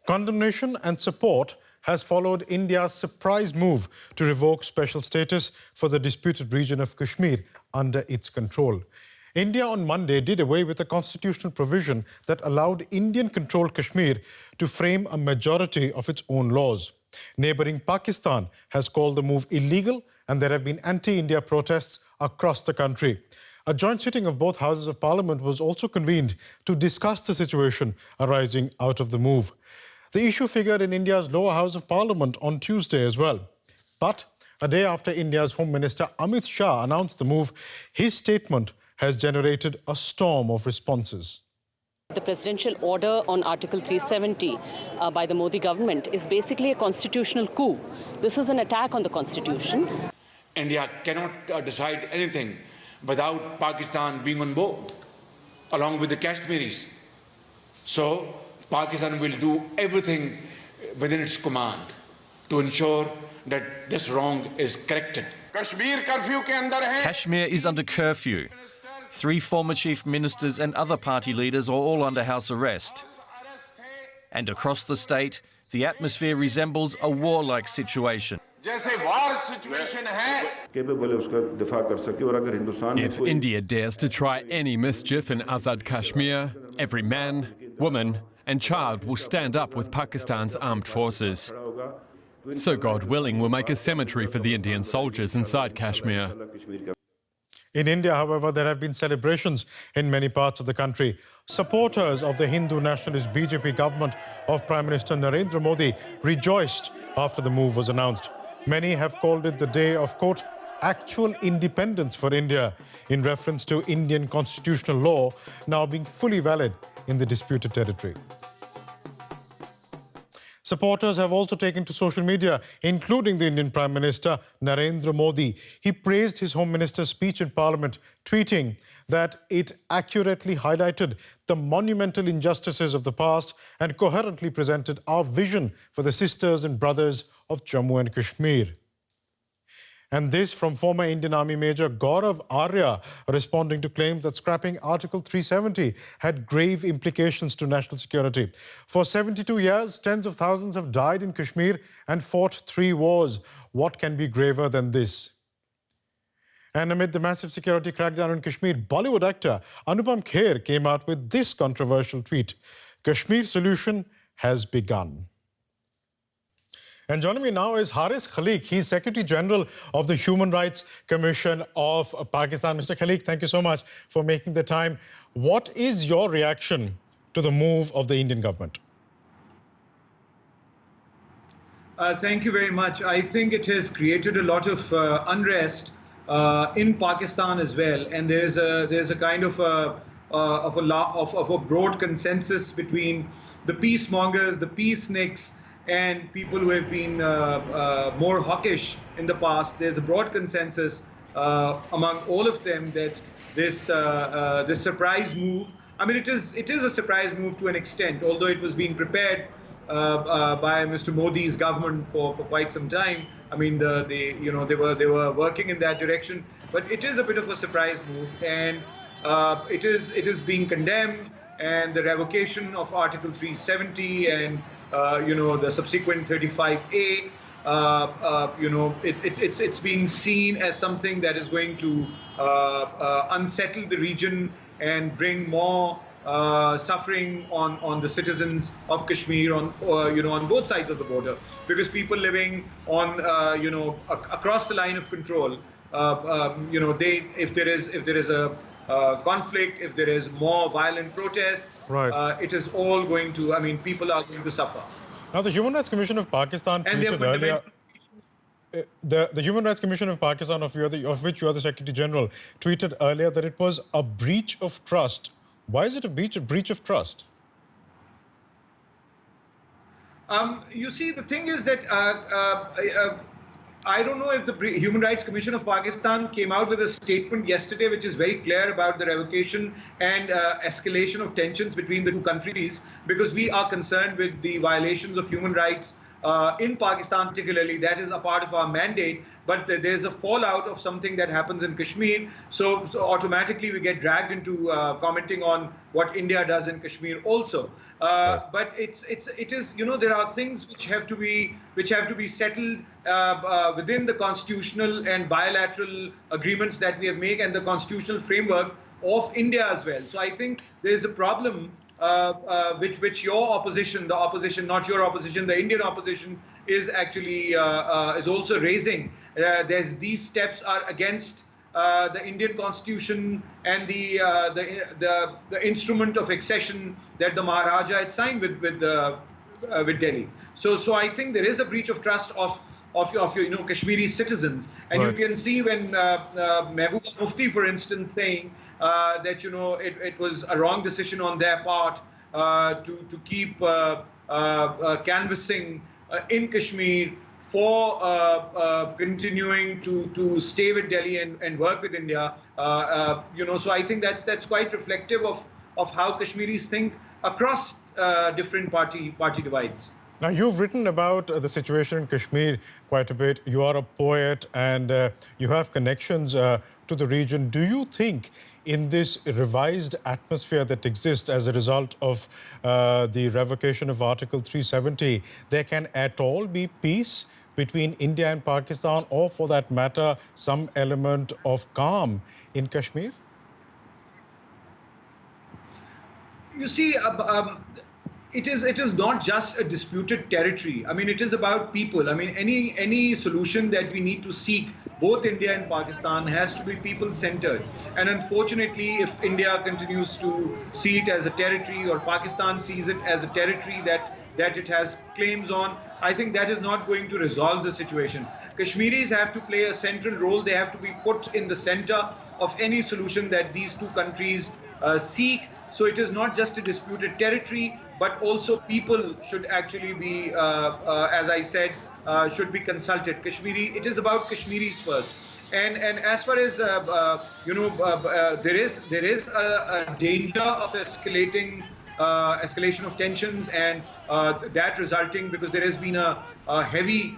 Condemnation and support has followed India's surprise move to revoke special status for the disputed region of Kashmir under its control. India on Monday did away with a constitutional provision that allowed Indian-controlled Kashmir to frame a majority of its own laws. Neighbouring Pakistan has called the move illegal, and there have been anti-India protests across the country. A joint sitting of both houses of parliament was also convened to discuss the situation arising out of the move. The issue figured in India's lower house of parliament on Tuesday as well. But a day after India's Home Minister Amit Shah announced the move, his statement has generated a storm of responses. The presidential order on Article 370 by the Modi government is basically a constitutional coup. This is an attack on the constitution. India cannot decide anything without Pakistan being on board, along with the Kashmiris. So Pakistan will do everything within its command to ensure that this wrong is corrected. Kashmir is under curfew. 3 former chief ministers and other party leaders are all under house arrest. And across the state, the atmosphere resembles a warlike situation. If India dares to try any mischief in Azad Kashmir, every man, woman and child will stand up with Pakistan's armed forces. So God willing, we'll make a cemetery for the Indian soldiers inside Kashmir. In India, however, there have been celebrations in many parts of the country. Supporters of the Hindu nationalist BJP government of Prime Minister Narendra Modi rejoiced after the move was announced. Many have called it the day of, quote, actual independence for India, in reference to Indian constitutional law now being fully valid in the disputed territory. Supporters have also taken to social media, including the Indian Prime Minister Narendra Modi. He praised his Home Minister's speech in Parliament, tweeting that it accurately highlighted the monumental injustices of the past and coherently presented our vision for the sisters and brothers of Jammu and Kashmir. And this from former Indian Army Major Gaurav Arya, responding to claims that scrapping Article 370 had grave implications to national security. For 72 years, tens of thousands have died in Kashmir and fought 3 wars. What can be graver than this? And amid the massive security crackdown in Kashmir, Bollywood actor Anupam Kher came out with this controversial tweet: Kashmir solution has begun. And joining me now is Haris Khalik. He's Secretary General of the Human Rights Commission of Pakistan. Mr. Khalik, thank you so much for making the time. What is your reaction to the move of the Indian government? Thank you very much. I think it has created a lot of unrest in Pakistan as well, and there's a kind of a broad consensus between the peacemongers, the peaceniks, and people who have been more hawkish in the past. There's a broad consensus among all of them that this surprise move, I mean, it is a surprise move to an extent, although it was being prepared by Mr. Modi's government for quite some time. I mean, they were working in that direction, but it is a bit of a surprise move, and it is being condemned, and the revocation of Article 370 and the subsequent 35A, it's being seen as something that is going to unsettle the region and bring more suffering on the citizens of Kashmir on both sides of the border, because people living on across the line of control, if there is a conflict, if there is more violent protests, right, it is all going to, I mean, people are going to suffer. Now, the Human Rights Commission of Pakistan tweeted earlier, the Human Rights Commission of Pakistan, of which you are the Secretary General, tweeted earlier that it was a breach of trust. Why is it a breach of trust? You see, the thing is that I don't know if the Human Rights Commission of Pakistan came out with a statement yesterday which is very clear about the revocation and escalation of tensions between the 2 countries, because we are concerned with the violations of human rights in Pakistan particularly. That is a part of our mandate, but there's a fallout of something that happens in Kashmir. So automatically we get dragged into commenting on what India does in Kashmir also. But it is, you know, there are things which have to be settled within the constitutional and bilateral agreements that we have made and the constitutional framework of India as well. So I think there is a problem which your opposition, the opposition, not your opposition, the Indian opposition is actually is also raising. There's these steps are against the Indian Constitution and the instrument of accession that the Maharaja had signed with Delhi. So I think there is a breach of trust of Kashmiri citizens, and you can see when Mehbooba Mufti, for instance, saying that it was a wrong decision on their part to keep canvassing in Kashmir for continuing to stay with Delhi and work with India. So I think that's quite reflective of how Kashmiris think across different party divides. Now, you've written about the situation in Kashmir quite a bit. You are a poet and you have connections to the region. Do you think in this revised atmosphere that exists as a result of the revocation of Article 370, there can at all be peace between India and Pakistan, or for that matter, some element of calm in Kashmir? You see, it is not just a disputed territory. I mean, it is about people. I mean, any solution that we need to seek, both India and Pakistan, has to be people-centered. And unfortunately, if India continues to see it as a territory, or Pakistan sees it as a territory that it has claims on, I think that is not going to resolve the situation. Kashmiris have to play a central role. They have to be put in the center of any solution that these two countries seek. So it is not just a disputed territory, but also people should actually be, as I said, should be consulted. It is about Kashmiris first. And as far as there is a danger of escalation of tensions, and that resulting, because there has been a heavy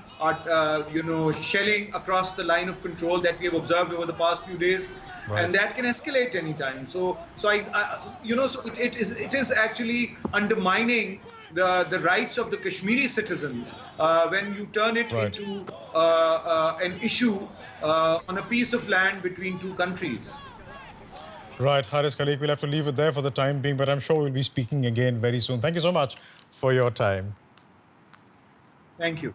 shelling across the line of control that we have observed over the past few days. Right. And that can escalate anytime. So it is actually undermining the rights of the Kashmiri citizens when you turn it right. into an issue on a piece of land between two countries. Right, Haris Khalik, we'll have to leave it there for the time being, but I'm sure we'll be speaking again very soon. Thank you so much for your time. Thank you.